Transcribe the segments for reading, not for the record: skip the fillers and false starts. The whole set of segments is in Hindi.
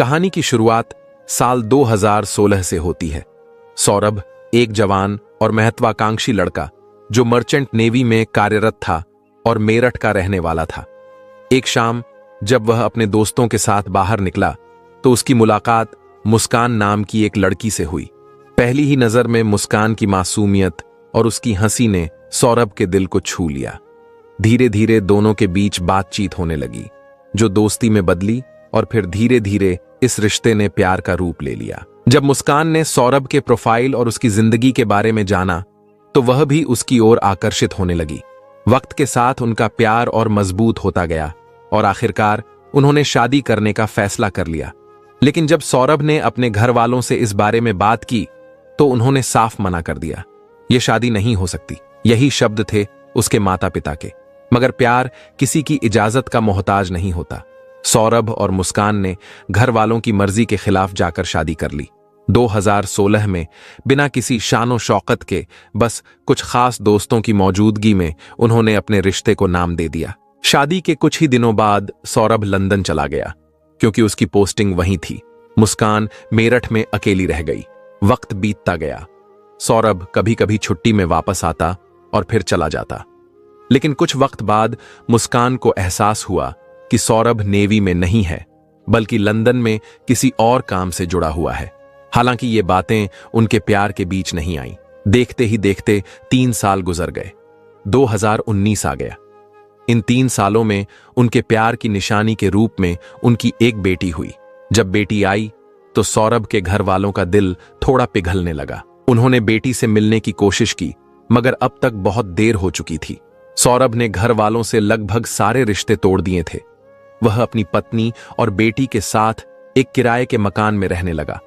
कहानी की शुरुआत साल 2016 से होती है। सौरभ एक जवान और महत्वाकांक्षी लड़का जो मर्चेंट नेवी में कार्यरत था और मेरठ का रहने वाला था। एक शाम जब वह अपने दोस्तों के साथ बाहर निकला तो उसकी मुलाकात मुस्कान नाम की एक लड़की से हुई। पहली ही नजर में मुस्कान की मासूमियत और उसकी हंसी ने सौरभ के दिल को छू लिया। धीरे धीरे दोनों के बीच बातचीत होने लगी, जो दोस्ती में बदली और फिर धीरे धीरे इस रिश्ते ने प्यार का रूप ले लिया। जब मुस्कान ने सौरभ के प्रोफाइल और उसकी जिंदगी के बारे में जाना तो वह भी उसकी ओर आकर्षित होने लगी। वक्त के साथ उनका प्यार और मजबूत होता गया और आखिरकार उन्होंने शादी करने का फैसला कर लिया। लेकिन जब सौरभ ने अपने घर वालों से इस बारे में बात की तो उन्होंने साफ मना कर दिया। यह शादी नहीं हो सकती, यही शब्द थे उसके माता पिता के। मगर प्यार किसी की इजाजत का मोहताज नहीं होता। सौरभ और मुस्कान ने घर वालों की मर्जी के खिलाफ जाकर शादी कर ली। 2016 में बिना किसी शानो शौकत के, बस कुछ खास दोस्तों की मौजूदगी में उन्होंने अपने रिश्ते को नाम दे दिया। शादी के कुछ ही दिनों बाद सौरभ लंदन चला गया क्योंकि उसकी पोस्टिंग वहीं थी। मुस्कान मेरठ में अकेली रह गई। वक्त बीतता गया। सौरभ कभी कभी छुट्टी में वापस आता और फिर चला जाता। लेकिन कुछ वक्त बाद मुस्कान को एहसास हुआ कि सौरभ नेवी में नहीं है, बल्कि लंदन में किसी और काम से जुड़ा हुआ है। हालांकि ये बातें उनके प्यार के बीच नहीं आईं। देखते ही देखते 3 साल गुजर गए। 2019 आ गया। इन 3 सालों में उनके प्यार की निशानी के रूप में उनकी एक बेटी हुई। जब बेटी आई तो सौरभ के घर वालों का दिल थोड़ा पिघलने लगा। उन्होंने बेटी से मिलने की कोशिश की, मगर अब तक बहुत देर हो चुकी थी। सौरभ ने घर वालों से लगभग सारे रिश्ते तोड़ दिए थे। वह अपनी पत्नी और बेटी के साथ एक किराए के मकान में रहने लगा।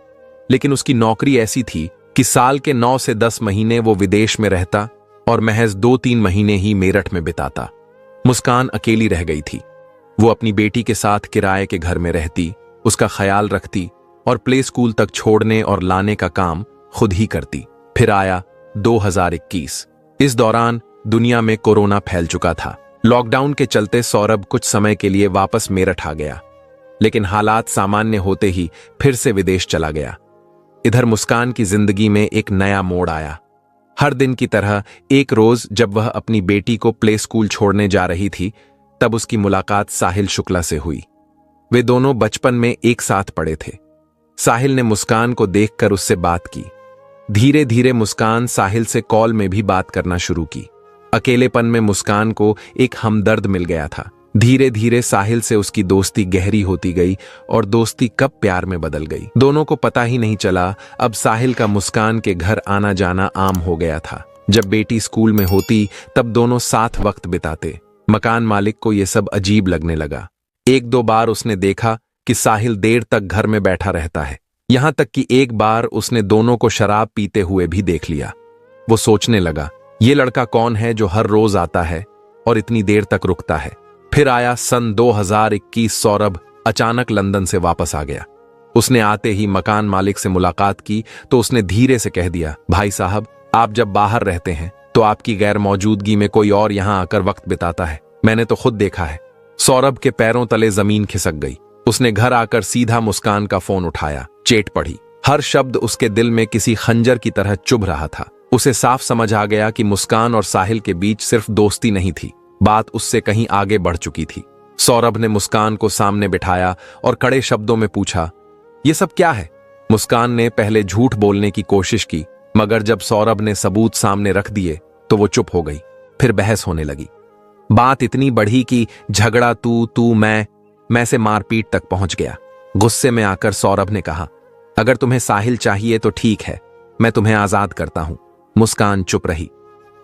लेकिन उसकी नौकरी ऐसी थी कि साल के 9 से 10 महीने वो विदेश में रहता और महज 2-3 महीने ही मेरठ में बिताता। मुस्कान अकेली रह गई थी। वो अपनी बेटी के साथ किराए के घर में रहती, उसका ख्याल रखती और प्ले स्कूल तक छोड़ने और लाने का काम खुद ही करती। फिर आया 2021। इस दौरान दुनिया में कोरोना फैल चुका था। लॉकडाउन के चलते सौरभ कुछ समय के लिए वापस मेरठ आ गया, लेकिन हालात सामान्य होते ही फिर से विदेश चला गया। इधर मुस्कान की जिंदगी में एक नया मोड़ आया। हर दिन की तरह एक रोज जब वह अपनी बेटी को प्ले स्कूल छोड़ने जा रही थी, तब उसकी मुलाकात साहिल शुक्ला से हुई। वे दोनों बचपन में एक साथ पढ़े थे। साहिल ने मुस्कान को देखकर उससे बात की। धीरे धीरे मुस्कान साहिल से कॉल में भी बात करना शुरू की। अकेलेपन में मुस्कान को एक हमदर्द मिल गया था। धीरे धीरे साहिल से उसकी दोस्ती गहरी होती गई और दोस्ती कब प्यार में बदल गई, दोनों को पता ही नहीं चला। अब साहिल का मुस्कान के घर आना जाना आम हो गया था। जब बेटी स्कूल में होती तब दोनों साथ वक्त बिताते। मकान मालिक को यह सब अजीब लगने लगा। 1-2 बार उसने देखा कि साहिल देर तक घर में बैठा रहता है। यहां तक कि एक बार उसने दोनों को शराब पीते हुए भी देख लिया। वो सोचने लगा, ये लड़का कौन है जो हर रोज आता है और इतनी देर तक रुकता है। फिर आया सन 2021। सौरभ अचानक लंदन से वापस आ गया। उसने आते ही मकान मालिक से मुलाकात की तो उसने धीरे से कह दिया, भाई साहब, आप जब बाहर रहते हैं तो आपकी गैर मौजूदगी में कोई और यहां आकर वक्त बिताता है। मैंने तो खुद देखा है। सौरभ के पैरों तले जमीन खिसक गई। उसने घर आकर सीधा मुस्कान का फोन उठाया, चेट पढ़ी। हर शब्द उसके दिल में किसी खंजर की तरह चुभ रहा था। उसे साफ समझ आ गया कि मुस्कान और साहिल के बीच सिर्फ दोस्ती नहीं थी, बात उससे कहीं आगे बढ़ चुकी थी। सौरभ ने मुस्कान को सामने बिठाया और कड़े शब्दों में पूछा, ये सब क्या है? मुस्कान ने पहले झूठ बोलने की कोशिश की, मगर जब सौरभ ने सबूत सामने रख दिए तो वो चुप हो गई। फिर बहस होने लगी। बात इतनी बढ़ी कि झगड़ा तू मैं से मारपीट तक पहुंच गया। गुस्से में आकर सौरभ ने कहा, अगर तुम्हें साहिल चाहिए तो ठीक है, मैं तुम्हें आजाद करता हूं। मुस्कान चुप रही।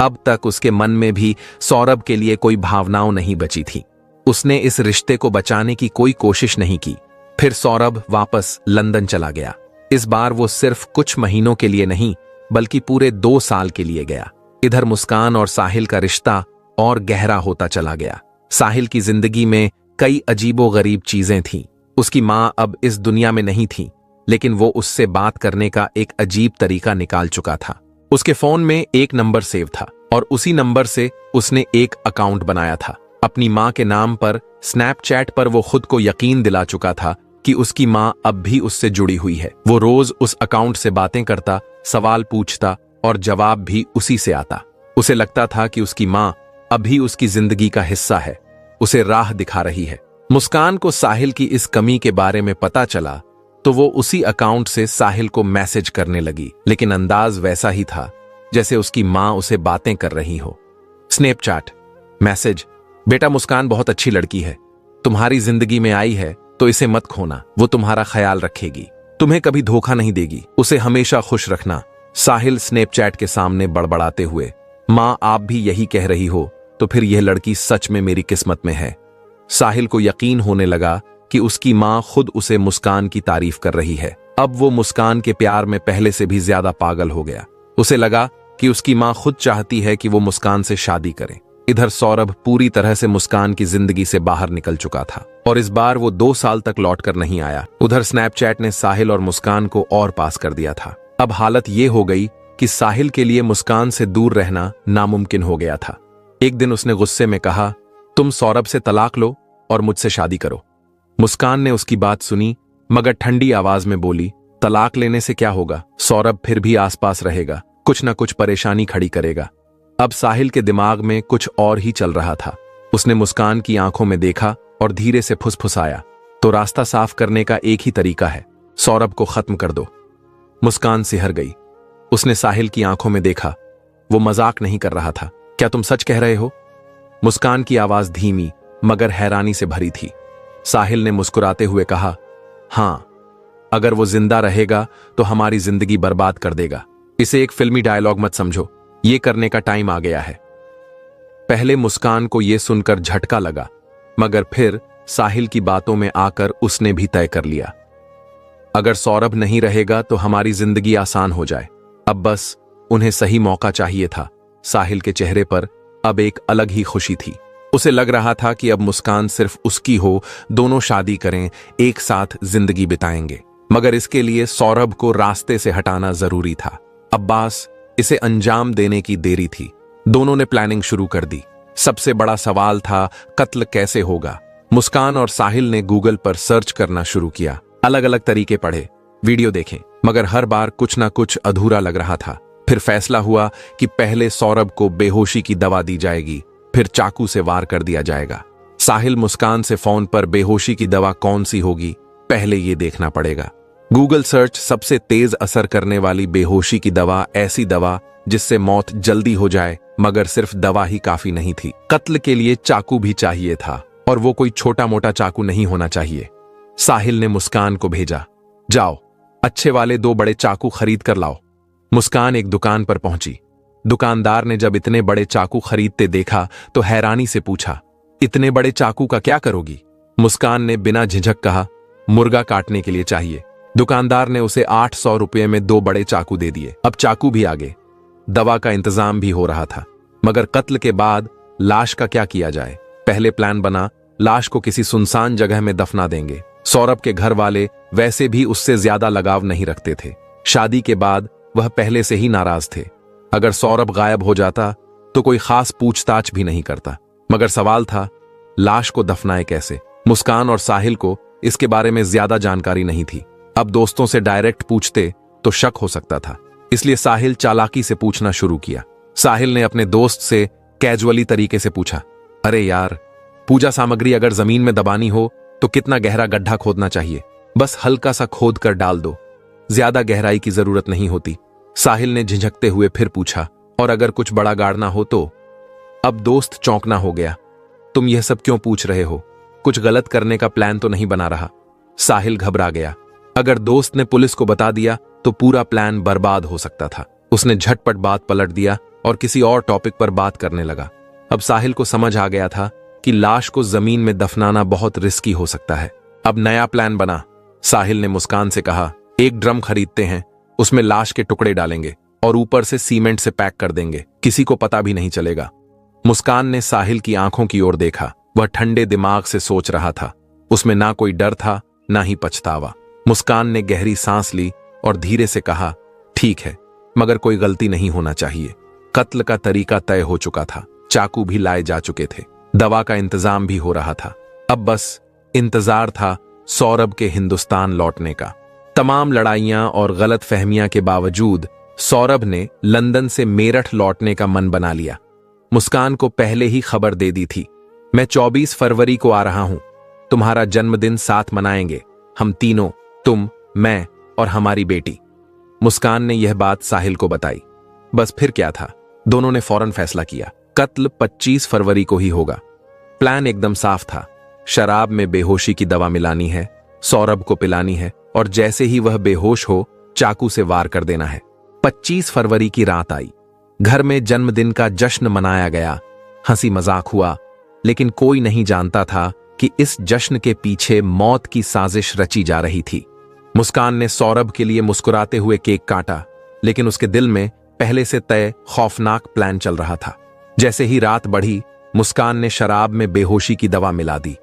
अब तक उसके मन में भी सौरभ के लिए कोई भावनाओं नहीं बची थी। उसने इस रिश्ते को बचाने की कोई कोशिश नहीं की। फिर सौरभ वापस लंदन चला गया। इस बार वो सिर्फ कुछ महीनों के लिए नहीं, बल्कि पूरे 2 साल के लिए गया। इधर मुस्कान और साहिल का रिश्ता और गहरा होता चला गया। साहिल की जिंदगी में कई अजीबोगरीब चीजें थीं। उसकी मां अब इस दुनिया में नहीं थी, लेकिन वो उससे बात करने का एक अजीब तरीका निकाल चुका था। उसके फोन में एक नंबर सेव था और उसी नंबर से उसने एक अकाउंट बनाया था। अपनी मां के नाम पर स्नैपचैट पर वो खुद को यकीन दिला चुका था कि उसकी माँ अब भी उससे जुड़ी हुई है। वो रोज उस अकाउंट से बातें करता, सवाल पूछता और जवाब भी उसी से आता। उसे लगता था कि उसकी माँ अभी उसकी जिंदगी का हिस्सा है, उसे राह दिखा रही है। मुस्कान को साहिल की इस कमी के बारे में पता चला तो वो उसी अकाउंट से साहिल को मैसेज करने लगी, लेकिन अंदाज वैसा ही था जैसे उसकी माँ उसे बातें कर रही हो। स्नैपचैट मैसेज, बेटा मुस्कान बहुत अच्छी लड़की है, तुम्हारी जिंदगी में आई है तो इसे मत खोना, वो तुम्हारा ख्याल रखेगी, तुम्हें कभी धोखा नहीं देगी, उसे हमेशा खुश रखना। साहिल स्नैपचैट के सामने बड़बड़ाते हुए, माँ आप भी यही कह रही हो तो फिर यह लड़की सच में मेरी किस्मत में है। साहिल को यकीन होने लगा कि उसकी माँ खुद उसे मुस्कान की तारीफ कर रही है। अब वो मुस्कान के प्यार में पहले से भी ज्यादा पागल हो गया। उसे लगा कि उसकी माँ खुद चाहती है कि वो मुस्कान से शादी करे। इधर सौरभ पूरी तरह से मुस्कान की जिंदगी से बाहर निकल चुका था और इस बार वो 2 साल तक लौटकर नहीं आया। उधर स्नैपचैट ने साहिल और मुस्कान को और पास कर दिया था। अब हालत ये हो गई कि साहिल के लिए मुस्कान से दूर रहना नामुमकिन हो गया था। एक दिन उसने गुस्से में कहा, तुम सौरभ से तलाक लो और मुझसे शादी करो। मुस्कान ने उसकी बात सुनी मगर ठंडी आवाज में बोली, तलाक लेने से क्या होगा, सौरभ फिर भी आसपास रहेगा, कुछ न कुछ परेशानी खड़ी करेगा। अब साहिल के दिमाग में कुछ और ही चल रहा था। उसने मुस्कान की आंखों में देखा और धीरे से फुसफुसाया, तो रास्ता साफ करने का एक ही तरीका है, सौरभ को खत्म कर दो। मुस्कान सिहर गई। उसने साहिल की आंखों में देखा, वो मजाक नहीं कर रहा था। क्या तुम सच कह रहे हो? मुस्कान की आवाज धीमी मगर हैरानी से भरी थी। साहिल ने मुस्कुराते हुए कहा, हां, अगर वो जिंदा रहेगा तो हमारी जिंदगी बर्बाद कर देगा। इसे एक फिल्मी डायलॉग मत समझो, ये करने का टाइम आ गया है। पहले मुस्कान को यह सुनकर झटका लगा मगर फिर साहिल की बातों में आकर उसने भी तय कर लिया, अगर सौरभ नहीं रहेगा तो हमारी जिंदगी आसान हो जाए। अब बस उन्हें सही मौका चाहिए था। साहिल के चेहरे पर अब एक अलग ही खुशी थी। उसे लग रहा था कि अब मुस्कान सिर्फ उसकी हो, दोनों शादी करें, एक साथ जिंदगी बिताएंगे। मगर इसके लिए सौरभ को रास्ते से हटाना जरूरी था। अब्बास इसे अंजाम देने की देरी थी। दोनों ने प्लानिंग शुरू कर दी। सबसे बड़ा सवाल था, कत्ल कैसे होगा। मुस्कान और साहिल ने गूगल पर सर्च करना शुरू किया, अलग अलग तरीके पढ़े, वीडियो देखें, मगर हर बार कुछ ना कुछ अधूरा लग रहा था। फिर फैसला हुआ कि पहले सौरभ को बेहोशी की दवा दी जाएगी, फिर चाकू से वार कर दिया जाएगा। साहिल मुस्कान से फोन पर बेहोशी की दवा कौन सी होगी, पहले ये देखना पड़ेगा। गूगल सर्च, सबसे तेज असर करने वाली बेहोशी की दवा, ऐसी दवा जिससे मौत जल्दी हो जाए। मगर सिर्फ दवा ही काफी नहीं थी, कत्ल के लिए चाकू भी चाहिए था, और वो कोई छोटा मोटा चाकू नहीं होना चाहिए। साहिल ने मुस्कान को भेजा, जाओ अच्छे वाले 2 बड़े चाकू खरीद कर लाओ। मुस्कान एक दुकान पर पहुंची। दुकानदार ने जब इतने बड़े चाकू खरीदते देखा तो हैरानी से पूछा, इतने बड़े चाकू का क्या करोगी? मुस्कान ने बिना झिझक कहा, मुर्गा काटने के लिए चाहिए। दुकानदार ने उसे 800 रुपये में 2 बड़े चाकू दे दिए। अब चाकू भी आ गए, दवा का इंतजाम भी हो रहा था। मगर कत्ल के बाद लाश का क्या किया जाए? पहले प्लान बना, लाश को किसी सुनसान जगह में दफना देंगे। सौरभ के घर वाले वैसे भी उससे ज्यादा लगाव नहीं रखते थे। शादी के बाद वह पहले से ही नाराज थे। अगर सौरभ गायब हो जाता तो कोई खास पूछताछ भी नहीं करता। मगर सवाल था, लाश को दफनाए कैसे? मुस्कान और साहिल को इसके बारे में ज्यादा जानकारी नहीं थी। अब दोस्तों से डायरेक्ट पूछते तो शक हो सकता था, इसलिए साहिल चालाकी से पूछना शुरू किया। साहिल ने अपने दोस्त से कैजुअली तरीके से पूछा, अरे यार, पूजा सामग्री अगर जमीन में दबानी हो तो कितना गहरा गड्ढा खोदना चाहिए? बस हल्का सा खोद कर डाल दो, ज्यादा गहराई की जरूरत नहीं होती। साहिल ने झिझकते हुए फिर पूछा, और अगर कुछ बड़ा गाड़ना हो तो? अब दोस्त चौंकना हो गया, तुम यह सब क्यों पूछ रहे हो? कुछ गलत करने का प्लान तो नहीं बना रहा? साहिल घबरा गया। अगर दोस्त ने पुलिस को बता दिया तो पूरा प्लान बर्बाद हो सकता था। उसने झटपट बात पलट दिया और किसी और टॉपिक पर बात करने लगा। अब साहिल को समझ आ गया था कि लाश को जमीन में दफनाना बहुत रिस्की हो सकता है। अब नया प्लान बना। साहिल ने मुस्कान से कहा, एक ड्रम खरीदते हैं, उसमें लाश के टुकड़े डालेंगे और ऊपर से सीमेंट से पैक कर देंगे, किसी को पता भी नहीं चलेगा। मुस्कान ने साहिल की आंखों की ओर देखा। वह ठंडे दिमाग से सोच रहा था। उसमें ना कोई डर था, ना ही पछतावा। मुस्कान ने गहरी सांस ली और धीरे से कहा, ठीक है, मगर कोई गलती नहीं होना चाहिए। कत्ल का तरीका तय हो चुका था, चाकू भी लाए जा चुके थे, दवा का इंतजाम भी हो रहा था। अब बस इंतजार था सौरभ के हिंदुस्तान लौटने का। तमाम लड़ाइयां और गलत फहमियां के बावजूद सौरभ ने लंदन से मेरठ लौटने का मन बना लिया। मुस्कान को पहले ही खबर दे दी थी, मैं 24 फरवरी को आ रहा हूं, तुम्हारा जन्मदिन साथ मनाएंगे, हम तीनों, तुम, मैं और हमारी बेटी। मुस्कान ने यह बात साहिल को बताई। बस फिर क्या था, दोनों ने फौरन फैसला किया, कत्ल 25 फरवरी को ही होगा। प्लान एकदम साफ था, शराब में बेहोशी की दवा मिलानी है, सौरभ को पिलानी है और जैसे ही वह बेहोश हो चाकू से वार कर देना है। 25 फरवरी की रात आई, घर में जन्मदिन का जश्न मनाया गया, हंसी मजाक हुआ, लेकिन कोई नहीं जानता था कि इस जश्न के पीछे मौत की साजिश रची जा रही थी। मुस्कान ने सौरभ के लिए मुस्कुराते हुए केक काटा, लेकिन उसके दिल में पहले से तय खौफनाक प्लान चल रहा था। जैसे ही रात बढ़ी, मुस्कान ने शराब में बेहोशी की दवा मिला दी।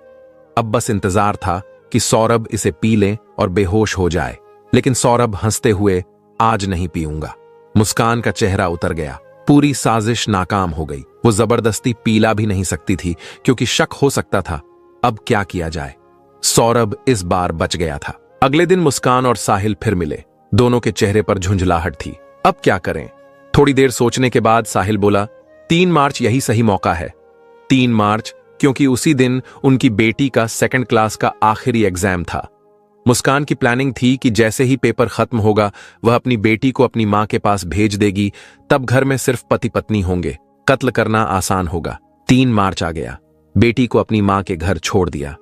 अब बस इंतजार था कि सौरभ इसे पी ले और बेहोश हो जाए, लेकिन सौरभ हंसते हुए, आज नहीं पीऊंगा। मुस्कान का चेहरा उतर गया, पूरी साजिश नाकाम हो गई। वो जबरदस्ती पीला भी नहीं सकती थी क्योंकि शक हो सकता था। अब क्या किया जाए? सौरभ इस बार बच गया था। अगले दिन मुस्कान और साहिल फिर मिले। दोनों के चेहरे पर झुंझलाहट थी। अब क्या करें? थोड़ी देर सोचने के बाद साहिल बोला, 3 मार्च यही सही मौका है। 3 मार्च क्योंकि उसी दिन उनकी बेटी का 2nd क्लास का आखिरी एग्जाम था। मुस्कान की प्लानिंग थी कि जैसे ही पेपर खत्म होगा वह अपनी बेटी को अपनी मां के पास भेज देगी, तब घर में सिर्फ पति पत्नी होंगे, कत्ल करना आसान होगा। 3 मार्च आ गया, बेटी को अपनी मां के घर छोड़ दिया।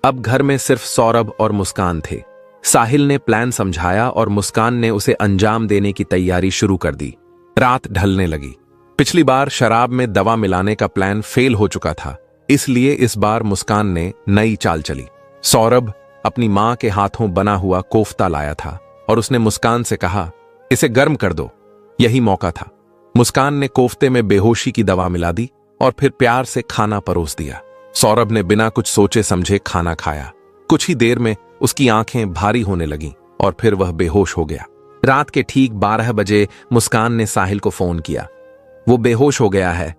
अब घर में सिर्फ सौरभ और मुस्कान थे। साहिल ने प्लान समझाया और मुस्कान ने उसे अंजाम देने की तैयारी शुरू कर दी। रात ढलने लगी। पिछली बार शराब में दवा मिलाने का प्लान फेल हो चुका था, इसलिए इस बार मुस्कान ने नई चाल चली। सौरभ अपनी मां के हाथों बना हुआ कोफ्ता लाया था और उसने मुस्कान से कहा, इसे गर्म कर दो। यही मौका था। मुस्कान ने कोफ्ते में बेहोशी की दवा मिला दी और फिर प्यार से खाना परोस दिया। सौरभ ने बिना कुछ सोचे समझे खाना खाया। कुछ ही देर में उसकी आंखें भारी होने लगीं और फिर वह बेहोश हो गया। रात के ठीक 12 बजे मुस्कान ने साहिल को फोन किया, वो बेहोश हो गया है,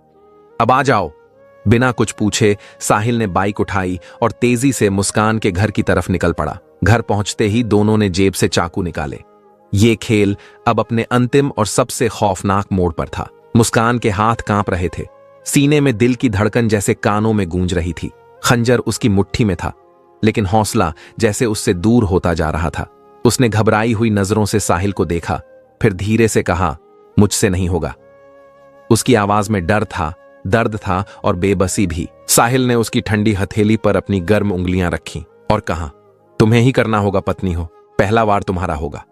अब आ जाओ। बिना कुछ पूछे साहिल ने बाइक उठाई और तेजी से मुस्कान के घर की तरफ निकल पड़ा। घर पहुंचते ही दोनों ने जेब से चाकू निकाले। ये खेल अब अपने अंतिम और सबसे खौफनाक मोड़ पर था। मुस्कान के हाथ कांप रहे थे, सीने में दिल की धड़कन जैसे कानों में गूंज रही थी। खंजर उसकी मुट्ठी में था, लेकिन हौसला जैसे उससे दूर होता जा रहा था। उसने घबराई हुई नजरों से साहिल को देखा, फिर धीरे से कहा, मुझसे नहीं होगा। उसकी आवाज में डर था, दर्द था और बेबसी भी। साहिल ने उसकी ठंडी हथेली पर अपनी गर्म उंगलियां रखीं और कहा, तुम्हें ही करना होगा पत्नी हो, पहला वार तुम्हारा होगा।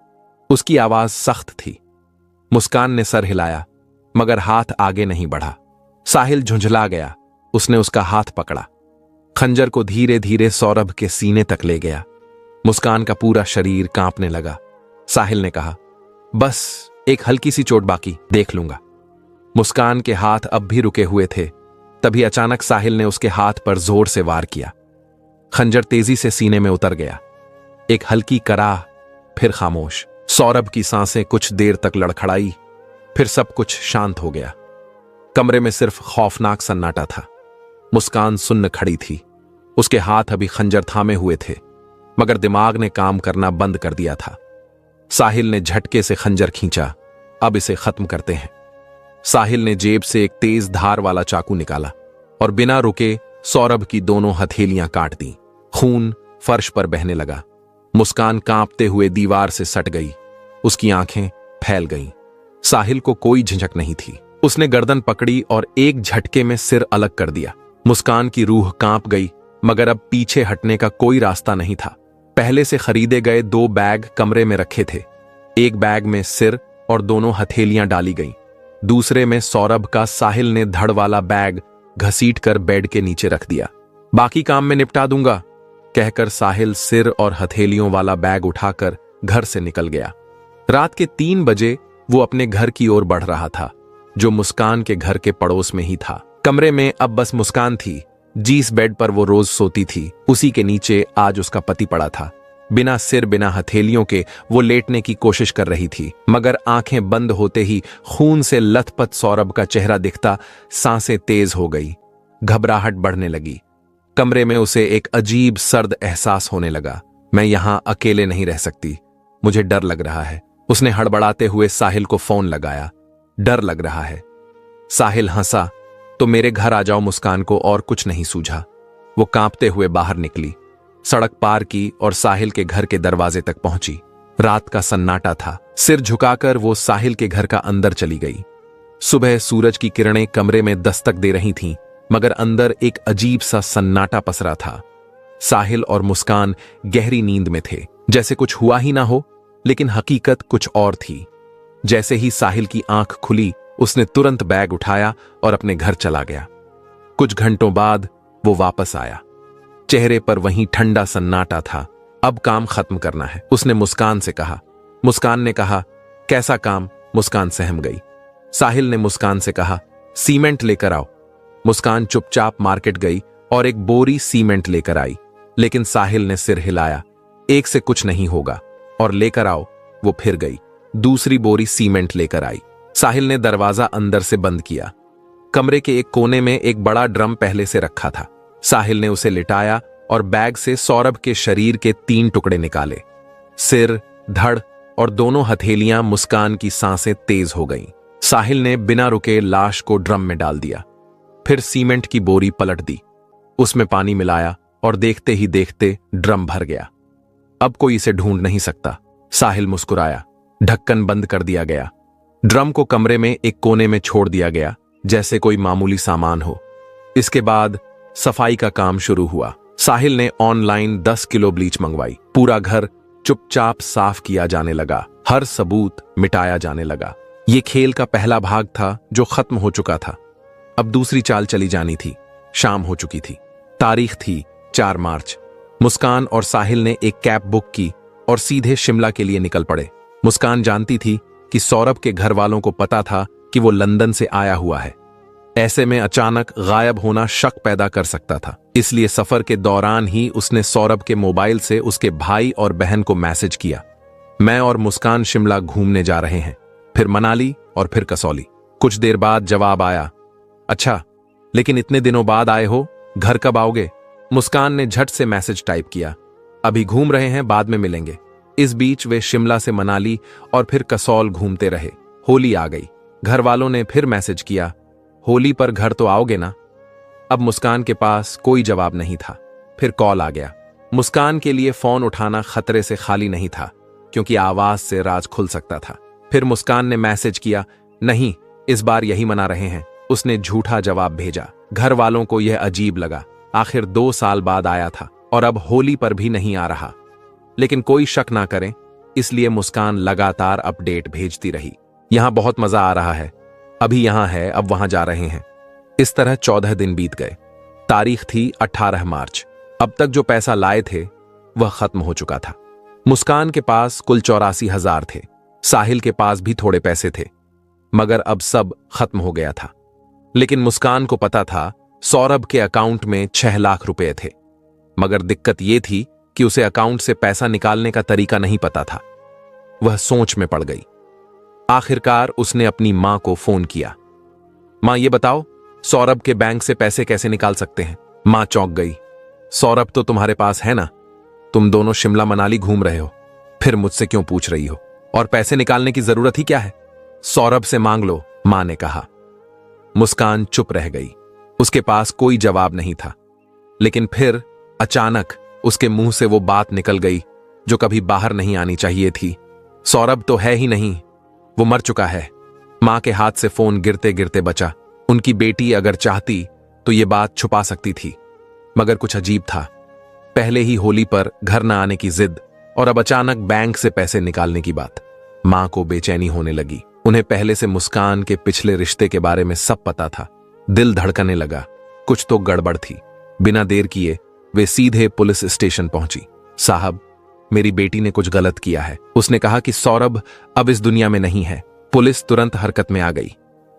उसकी आवाज सख्त थी। मुस्कान ने सर हिलाया, मगर हाथ आगे नहीं बढ़ा। साहिल झुंझला गया। उसने उसका हाथ पकड़ा, खंजर को धीरे धीरे सौरभ के सीने तक ले गया। मुस्कान का पूरा शरीर कांपने लगा। साहिल ने कहा, बस एक हल्की सी चोट बाकी, देख लूंगा। मुस्कान के हाथ अब भी रुके हुए थे। तभी अचानक साहिल ने उसके हाथ पर जोर से वार किया। खंजर तेजी से सीने में उतर गया। एक हल्की कराह, फिर खामोश। सौरभ की सांसें कुछ देर तक लड़खड़ाई, फिर सब कुछ शांत हो गया। कमरे में सिर्फ खौफनाक सन्नाटा था। मुस्कान सुन्न खड़ी थी। उसके हाथ अभी खंजर थामे हुए थे, मगर दिमाग ने काम करना बंद कर दिया था। साहिल ने झटके से खंजर खींचा, अब इसे खत्म करते हैं। साहिल ने जेब से एक तेज धार वाला चाकू निकाला और बिना रुके सौरभ की दोनों हथेलियां काट दी। खून फर्श पर बहने लगा। मुस्कान कांपते हुए दीवार से सट गई। उसकी आंखें फैल गईं। साहिल को कोई झिझक नहीं थी। उसने गर्दन पकड़ी और एक झटके में सिर अलग कर दिया। मुस्कान की रूह कांप गई, मगर अब पीछे हटने का कोई रास्ता नहीं था। पहले से खरीदे गए 2 बैग कमरे में रखे थे। एक बैग में सिर और दोनों हथेलियां डाली गईं। दूसरे में सौरभ का साहिल ने धड़ वाला बैग घसीट कर बेड के नीचे रख दिया। बाकी काम में निपटा दूंगा, कहकर साहिल सिर और हथेलियों वाला बैग उठाकर घर से निकल गया। रात के 3 बजे वो अपने घर की ओर बढ़ रहा था, जो मुस्कान के घर के पड़ोस में ही था। कमरे में अब बस मुस्कान थी। जिस बेड पर वो रोज सोती थी, उसी के नीचे आज उसका पति पड़ा था। बिना सिर, बिना हथेलियों के वो लेटने की कोशिश कर रही थी, मगर आंखें बंद होते ही खून से लथपथ सौरभ का चेहरा दिखता सांसें तेज हो गई। घबराहट बढ़ने लगी। कमरे में उसे एक अजीब सर्द एहसास होने लगा। मैं यहां अकेले नहीं रह सकती, मुझे डर लग रहा है। उसने हड़बड़ाते हुए साहिल को फोन लगाया। डर लग रहा है। साहिल हंसा। तो मेरे घर आ जाओ। मुस्कान को और कुछ नहीं सूझा। वो कांपते हुए बाहर निकली, सड़क पार की और साहिल के घर के दरवाजे तक पहुंची। रात का सन्नाटा था। सिर झुकाकर वो साहिल के घर का अंदर चली गई। सुबह सूरज की किरणें कमरे में दस्तक दे रही थीं, मगर अंदर एक अजीब सा सन्नाटा पसरा था। साहिल और मुस्कान गहरी नींद में थे, जैसे कुछ हुआ ही ना हो, लेकिन हकीकत कुछ और थी। जैसे ही साहिल की आंख खुली, उसने तुरंत बैग उठाया और अपने घर चला गया। कुछ घंटों बाद वो वापस आया। चेहरे पर वहीं ठंडा सन्नाटा था। अब काम खत्म करना है, उसने मुस्कान से कहा। मुस्कान ने कहा, कैसा काम? मुस्कान सहम गई। साहिल ने मुस्कान से कहा, सीमेंट लेकर आओ। मुस्कान चुपचाप मार्केट गई और एक बोरी सीमेंट लेकर आई, लेकिन साहिल ने सिर हिलाया। एक से कुछ नहीं होगा, और लेकर आओ। वो फिर गई, दूसरी बोरी सीमेंट लेकर आई। साहिल ने दरवाजा अंदर से बंद किया। कमरे के एक कोने में एक बड़ा ड्रम पहले से रखा था। साहिल ने उसे लिटाया और बैग से सौरभ के शरीर के 3 टुकड़े निकाले। सिर, धड़ और दोनों हथेलियां। मुस्कान की सांसें तेज हो गईं। साहिल ने बिना रुके लाश को ड्रम में डाल दिया, फिर सीमेंट की बोरी पलट दी, उसमें पानी मिलाया और देखते ही देखते ड्रम भर गया। अब कोई इसे ढूंढ नहीं सकता। साहिल मुस्कुराया। ढक्कन बंद कर दिया गया। ड्रम को कमरे में एक कोने में छोड़ दिया गया, जैसे कोई मामूली सामान हो। इसके बाद सफाई का काम शुरू हुआ। साहिल ने ऑनलाइन 10 किलो ब्लीच मंगवाई। पूरा घर चुपचाप साफ किया जाने लगा, हर सबूत मिटाया जाने लगा। ये खेल का पहला भाग था जो खत्म हो चुका था। अब दूसरी चाल चली जानी थी। शाम हो चुकी थी। तारीख थी 4 मार्च। मुस्कान और साहिल ने एक कैब बुक की और सीधे शिमला के लिए निकल पड़े। मुस्कान जानती थी कि सौरभ के घर वालों को पता था कि वो लंदन से आया हुआ है। ऐसे में अचानक गायब होना शक पैदा कर सकता था। इसलिए सफर के दौरान ही उसने सौरभ के मोबाइल से उसके भाई और बहन को मैसेज किया, मैं और मुस्कान शिमला घूमने जा रहे हैं, फिर मनाली और फिर कसौली। कुछ देर बाद जवाब आया, अच्छा, लेकिन इतने दिनों बाद आए हो, घर कब आओगे? मुस्कान ने झट से मैसेज टाइप किया, अभी घूम रहे हैं, बाद में मिलेंगे। इस बीच वे शिमला से मनाली और फिर कसौल घूमते रहे। होली आ गई। घर वालों ने फिर मैसेज किया, होली पर घर तो आओगे ना? अब मुस्कान के पास कोई जवाब नहीं था। फिर कॉल आ गया। मुस्कान के लिए फोन उठाना खतरे से खाली नहीं था, क्योंकि आवाज से राज खुल सकता था। फिर मुस्कान ने मैसेज किया, नहीं, इस बार यही मना रहे हैं। उसने झूठा जवाब भेजा। घर वालों को यह अजीब लगा। आखिर 2 साल बाद आया था और अब होली पर भी नहीं आ रहा। लेकिन कोई शक ना करे, इसलिए मुस्कान लगातार अपडेट भेजती रही। यहां बहुत मजा आ रहा है, अभी यहां है, अब वहां जा रहे हैं। इस तरह 14 दिन बीत गए। तारीख थी 18 मार्च। अब तक जो पैसा लाए थे वह खत्म हो चुका था। मुस्कान के पास कुल 84,000 थे। साहिल के पास भी थोड़े पैसे थे, मगर अब सब खत्म हो गया था। लेकिन मुस्कान को पता था सौरभ के अकाउंट में 6 लाख रुपए थे, मगर दिक्कत यह थी कि उसे अकाउंट से पैसा निकालने का तरीका नहीं पता था। वह सोच में पड़ गई। आखिरकार उसने अपनी मां को फोन किया, मां ये बताओ, सौरभ के बैंक से पैसे कैसे निकाल सकते हैं? मां चौंक गई। सौरभ तो तुम्हारे पास है ना, तुम दोनों शिमला मनाली घूम रहे हो, फिर मुझसे क्यों पूछ रही हो? और पैसे निकालने की जरूरत ही क्या है? सौरभ से मांग लो, मां ने कहा। मुस्कान चुप रह गई। उसके पास कोई जवाब नहीं था। लेकिन फिर अचानक उसके मुंह से वो बात निकल गई जो कभी बाहर नहीं आनी चाहिए थी। सौरभ तो है ही नहीं, वो मर चुका है। मां के हाथ से फोन गिरते गिरते बचा। उनकी बेटी अगर चाहती तो ये बात छुपा सकती थी, मगर कुछ अजीब था। पहले ही होली पर घर न आने की जिद, और अब अचानक बैंक से पैसे निकालने की बात। मां को बेचैनी होने लगी। उन्हें पहले से मुस्कान के पिछले रिश्ते के बारे में सब पता था। दिल धड़कने लगा, कुछ तो गड़बड़ थी। बिना देर किए वे सीधे पुलिस स्टेशन पहुंची। साहब, मेरी बेटी ने कुछ गलत किया है। उसने कहा कि सौरभ अब इस दुनिया में नहीं है। पुलिस तुरंत हरकत में आ गई।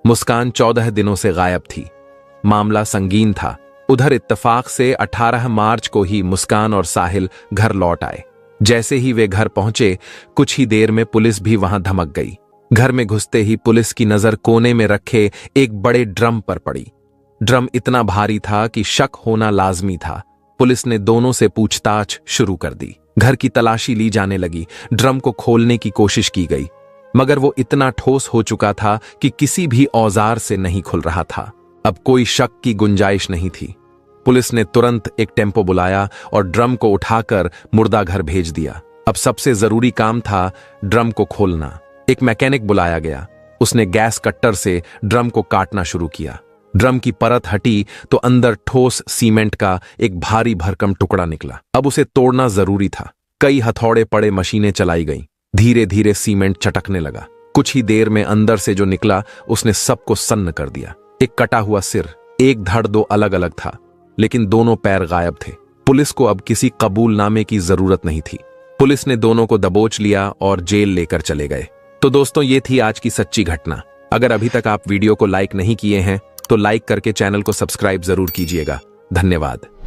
मुस्कान 14 दिनों से गायब थी। मामला संगीन था। उधर इत्तेफाक से 18 मार्च को ही मुस्कान और साहिल घर लौट आए। जैसे ही वे घर पहुंचे, कुछ ही देर में पुलिस भी वहां धमक गई। घर में घुसते ही पुलिस की नजर कोने में रखे एक बड़े ड्रम पर पड़ी। ड्रम इतना भारी था कि शक होना लाजमी था। पुलिस ने दोनों से पूछताछ शुरू कर दी। घर की तलाशी ली जाने लगी। ड्रम को खोलने की कोशिश की गई, मगर वो इतना ठोस हो चुका था कि किसी भी औजार से नहीं खुल रहा था। अब कोई शक की गुंजाइश नहीं थी। पुलिस ने तुरंत एक टेम्पो बुलाया और ड्रम को उठाकर मुर्दा घर भेज दिया। अब सबसे जरूरी काम था ड्रम को खोलना। एक मैकेनिक बुलाया गया। उसने गैस कट्टर से ड्रम को काटना शुरू किया। ड्रम की परत हटी तो अंदर ठोस सीमेंट का एक भारी भरकम टुकड़ा निकला। अब उसे तोड़ना जरूरी था। कई हथौड़े पड़े, मशीनें चलाई गईं। धीरे धीरे सीमेंट चटकने लगा। कुछ ही देर में अंदर से जो निकला उसने सबको सन्न कर दिया। एक कटा हुआ सिर, एक धड़ दो अलग अलग था, लेकिन दोनों पैर गायब थे। पुलिस को अब किसी कबूलनामे की जरूरत नहीं थी। पुलिस ने दोनों को दबोच लिया और जेल लेकर चले गए। तो दोस्तों, ये थी आज की सच्ची घटना। अगर अभी तक आप वीडियो को लाइक नहीं किए हैं तो लाइक करके चैनल को सब्सक्राइब जरूर कीजिएगा। धन्यवाद।